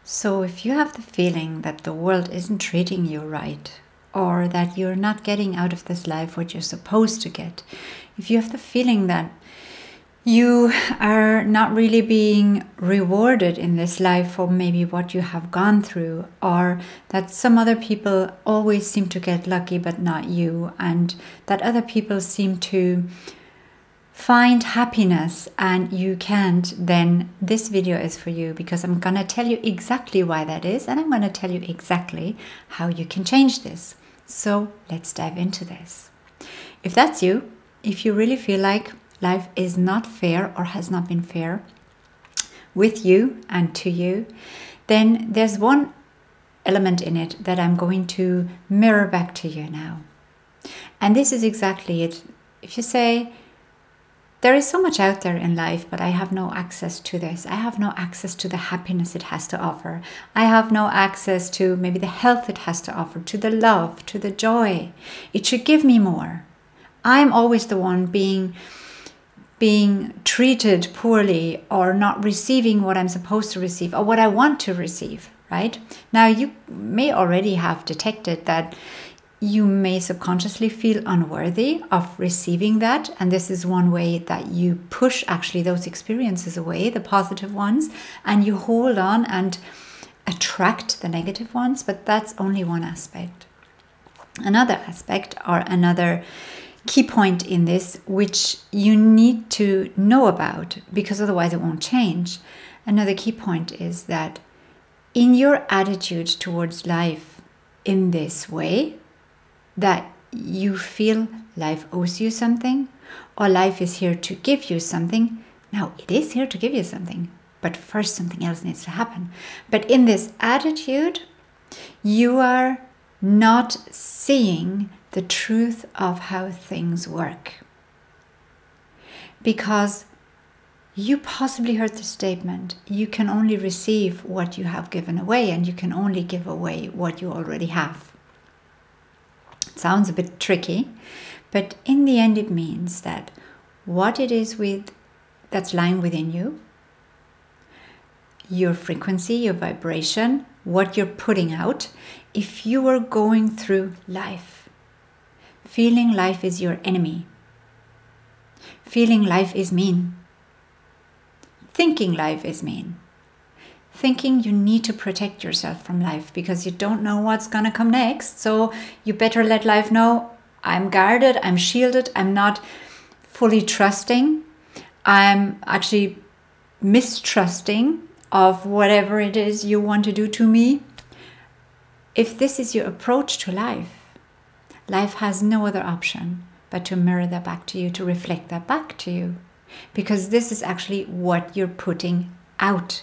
So if you have the feeling that the world isn't treating you right, or that you're not getting out of this life what you're supposed to get, if you have the feeling that you are not really being rewarded in this life for maybe what you have gone through, or that some other people always seem to get lucky but not you, and that other people seem to find happiness and you can't, then this video is for you, because I'm going to tell you exactly why that is, and I'm going to tell you exactly how you can change this. So let's dive into this. If that's you, if you really feel like life is not fair or has not been fair with you and to you, then there's one element in it that I'm going to mirror back to you now. And this is exactly it. If you say, there is so much out there in life, but I have no access to this. I have no access to the happiness it has to offer. I have no access to maybe the health it has to offer, to the love, to the joy. It should give me more. I'm always the one being treated poorly, or not receiving what I'm supposed to receive or what I want to receive, right? Now, you may already have detected that you may subconsciously feel unworthy of receiving that. And this is one way that you push actually those experiences away, the positive ones, and you hold on and attract the negative ones. But that's only one aspect. Another aspect, or another key point in this, which you need to know about, because otherwise it won't change. Another key point is that in your attitude towards life in this way, that you feel life owes you something, or life is here to give you something. Now, it is here to give you something, but first something else needs to happen. But in this attitude, you are not seeing the truth of how things work. Because you possibly heard the statement, you can only receive what you have given away, and you can only give away what you already have. It sounds a bit tricky, but in the end it means that what it is that's lying within you, your frequency, your vibration, what you're putting out, if you are going through life feeling life is your enemy, feeling life is mean, thinking life is mean, thinking you need to protect yourself from life because you don't know what's going to come next, so you better let life know, I'm guarded, I'm shielded, I'm not fully trusting, I'm actually mistrusting of whatever it is you want to do to me. If this is your approach to life, life has no other option but to mirror that back to you, to reflect that back to you, because this is actually what you're putting out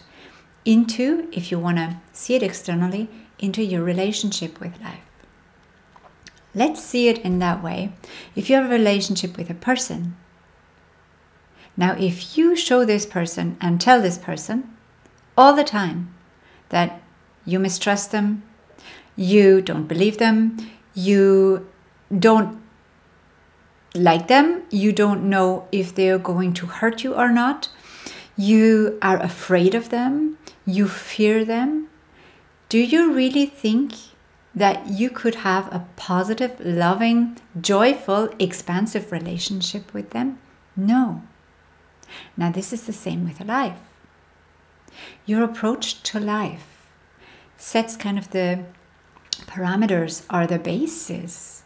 into, if you want to see it externally, into your relationship with life. Let's see it in that way. If you have a relationship with a person, now if you show this person and tell this person all the time that you mistrust them, you don't believe them, you don't like them, you don't know if they're going to hurt you or not, you are afraid of them, you fear them, do you really think that you could have a positive, loving, joyful, expansive relationship with them? No. Now this is the same with life. Your approach to life sets kind of the parameters or the basis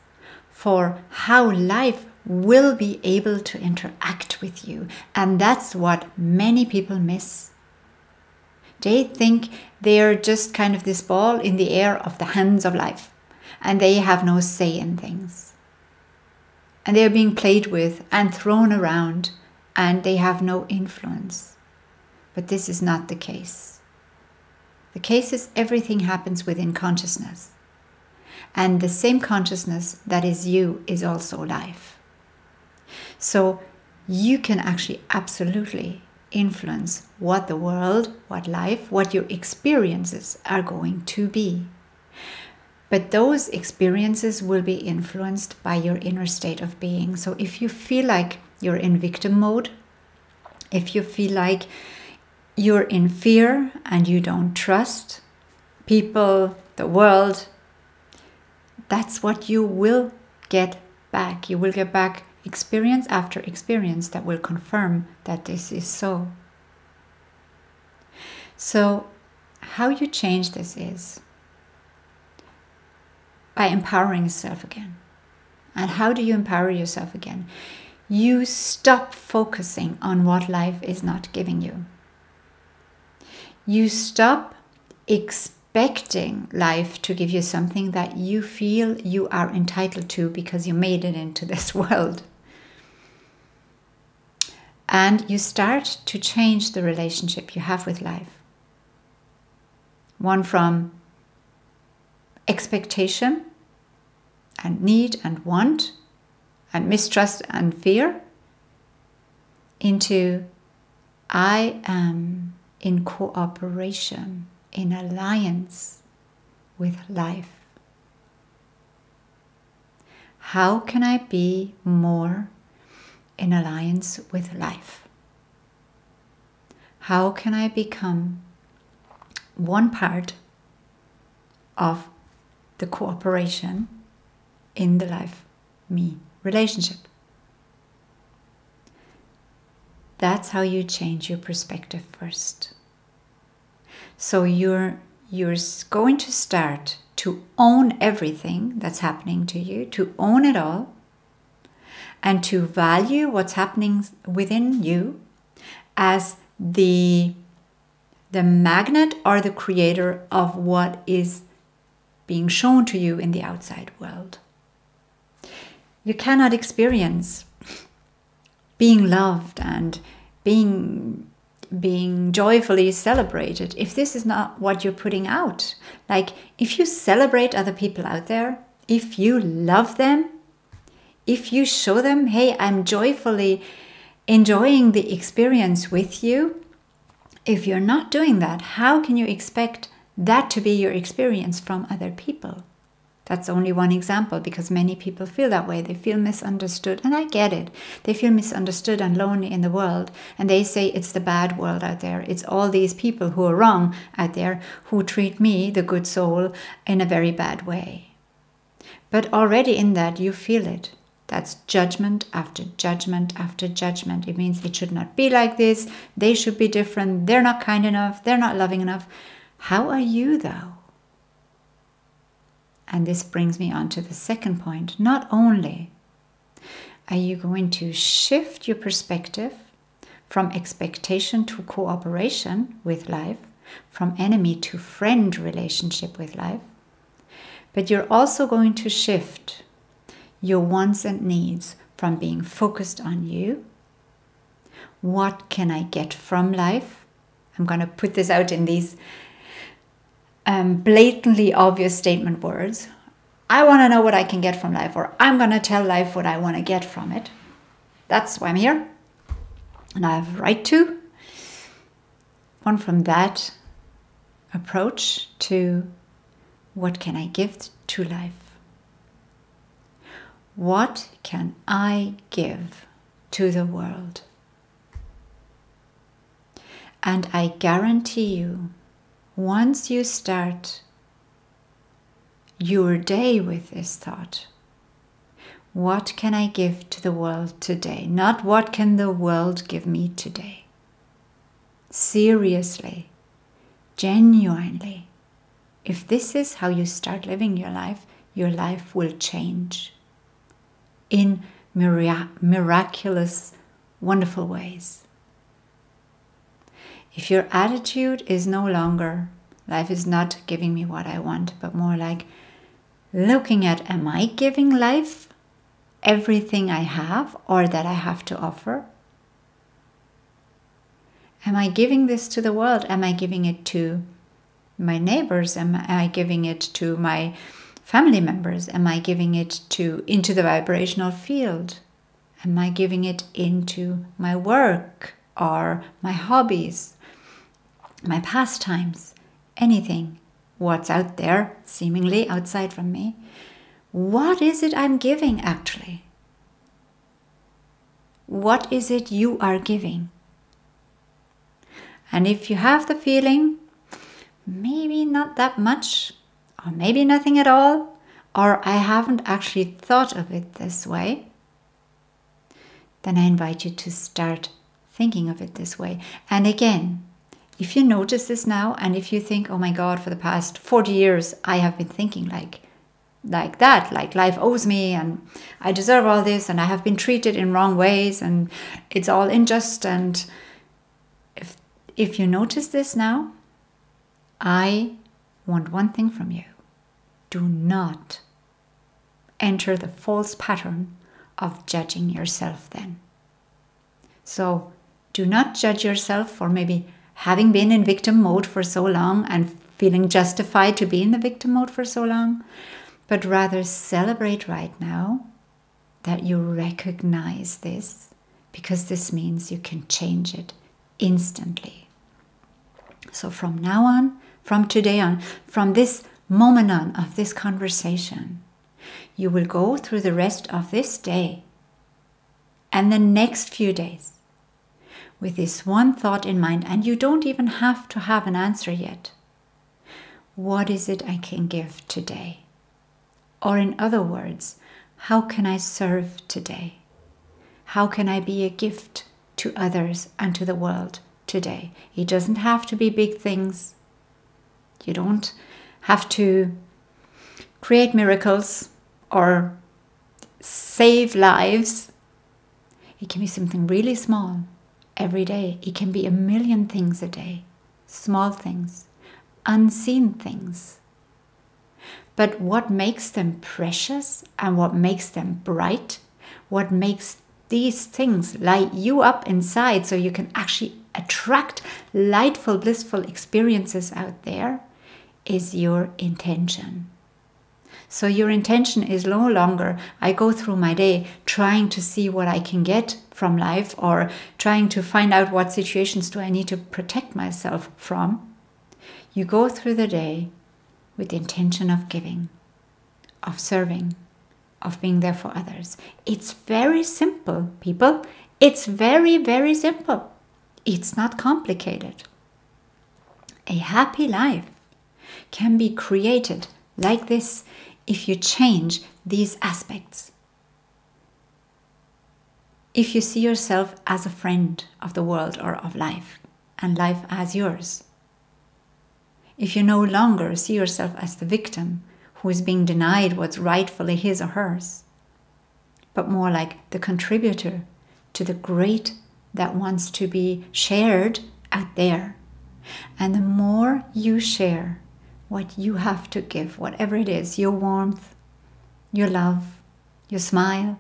for how life will be able to interact with you. And that's what many people miss. They think they're just kind of this ball in the air of the hands of life, and they have no say in things. And they're being played with and thrown around, and they have no influence. But this is not the case. The case is everything happens within consciousness. And the same consciousness that is you is also life. So you can actually absolutely influence what the world, what life, what your experiences are going to be. But those experiences will be influenced by your inner state of being. So if you feel like you're in victim mode, if you feel like you're in fear and you don't trust, people, the world, that's what you will get back. You will get back experience after experience that will confirm that this is so. So how you change this is by empowering yourself again. And how do you empower yourself again? You stop focusing on what life is not giving you. You stop expecting life to give you something that you feel you are entitled to because you made it into this world. And you start to change the relationship you have with life. One from expectation and need and want and mistrust and fear into I am in cooperation, in alliance with life. How can I be more in alliance with life? How can I become one part of the cooperation in the life-me relationship? That's how you change your perspective first. So you're going to start to own everything that's happening to you, to own it all, and to value what's happening within you as the magnet or the creator of what is being shown to you in the outside world. You cannot experience being loved and being joyfully celebrated if this is not what you're putting out. Like, if you celebrate other people out there, if you love them, if you show them, hey, I'm joyfully enjoying the experience with you, if you're not doing that, how can you expect that to be your experience from other people? That's only one example, because many people feel that way. They feel misunderstood, and I get it. They feel misunderstood and lonely in the world, and they say it's the bad world out there. It's all these people who are wrong out there who treat me, the good soul, in a very bad way. But already in that, you feel it. That's judgment after judgment after judgment. It means it should not be like this. They should be different. They're not kind enough. They're not loving enough. How are you, though? And this brings me on to the second point. Not only are you going to shift your perspective from expectation to cooperation with life, from enemy to friend relationship with life, but you're also going to shift your wants and needs from being focused on you. What can I get from life? I'm going to put this out in these blatantly obvious statement words. I want to know what I can get from life, or I'm going to tell life what I want to get from it. That's why I'm here, and I have a right to. One from that approach to what can I give to life? What can I give to the world? And I guarantee you, once you start your day with this thought, what can I give to the world today? Not what can the world give me today. Seriously, genuinely, if this is how you start living your life will change in miraculous, wonderful ways. If your attitude is no longer, life is not giving me what I want, but more like looking at, am I giving life everything I have or that I have to offer? Am I giving this to the world? Am I giving it to my neighbors? Am I giving it to my family members? Am I giving it into the vibrational field? Am I giving it into my work or my hobbies, my pastimes, anything? What's out there, seemingly outside from me? What is it I'm giving actually? What is it you are giving? And if you have the feeling, maybe not that much, or maybe nothing at all, or I haven't actually thought of it this way, then I invite you to start thinking of it this way. And again, if you notice this now, and if you think, oh my God, for the past 40 years, I have been thinking like that, like life owes me and I deserve all this and I have been treated in wrong ways and it's all unjust. And if you notice this now, I want one thing from you. Do not enter the false pattern of judging yourself then. So do not judge yourself for maybe having been in victim mode for so long and feeling justified to be in the victim mode for so long, but rather celebrate right now that you recognize this, because this means you can change it instantly. So from now on, from today on, from this moment on of this conversation, you will go through the rest of this day and the next few days with this one thought in mind, and you don't even have to have an answer yet. What is it I can give today? Or in other words, how can I serve today? How can I be a gift to others and to the world today? It doesn't have to be big things. You don't have to create miracles or save lives. It can be something really small every day. It can be a million things a day. Small things, unseen things. But what makes them precious and what makes them bright, what makes these things light you up inside so you can actually attract lightful, blissful experiences out there, is your intention. So your intention is no longer, I go through my day trying to see what I can get from life or trying to find out what situations do I need to protect myself from. You go through the day with the intention of giving, of serving, of being there for others. It's very simple, people. It's very, very simple. It's not complicated. A happy life can be created like this if you change these aspects. If you see yourself as a friend of the world or of life, and life as yours. If you no longer see yourself as the victim who is being denied what's rightfully his or hers, but more like the contributor to the great that wants to be shared out there. And the more you share what you have to give, whatever it is, your warmth, your love, your smile,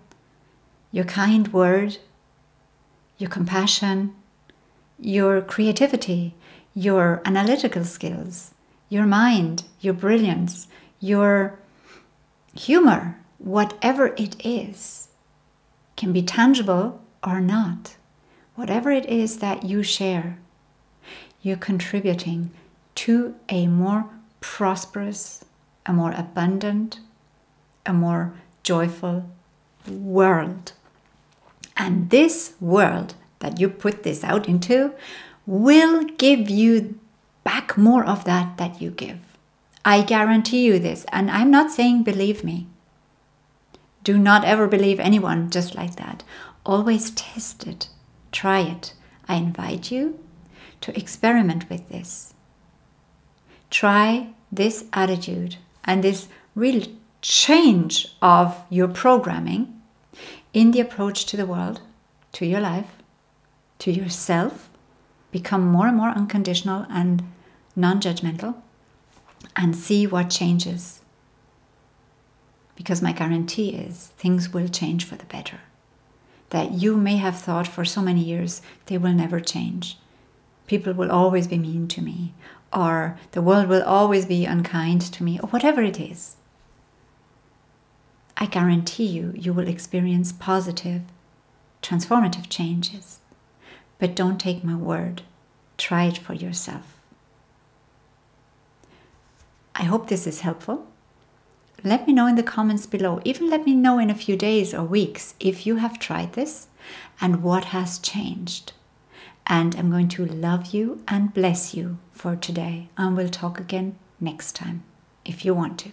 your kind word, your compassion, your creativity, your analytical skills, your mind, your brilliance, your humor, whatever it is, can be tangible or not. Whatever it is that you share, you're contributing to a more prosperous, a more abundant, a more joyful world. And this world that you put this out into will give you back more of that you give. I guarantee you this, and I'm not saying believe me. Do not ever believe anyone just like that. Always test it, try it. I invite you to experiment with this. Try this attitude and this real change of your programming in the approach to the world, to your life, to yourself. Become more and more unconditional and non-judgmental, and see what changes. Because my guarantee is things will change for the better. That you may have thought for so many years they will never change. People will always be mean to me, or the world will always be unkind to me, or whatever it is. I guarantee you, you will experience positive, transformative changes. But don't take my word. Try it for yourself. I hope this is helpful. Let me know in the comments below. Even let me know in a few days or weeks if you have tried this and what has changed. And I'm going to love you and bless you for today. And we'll talk again next time, if you want to.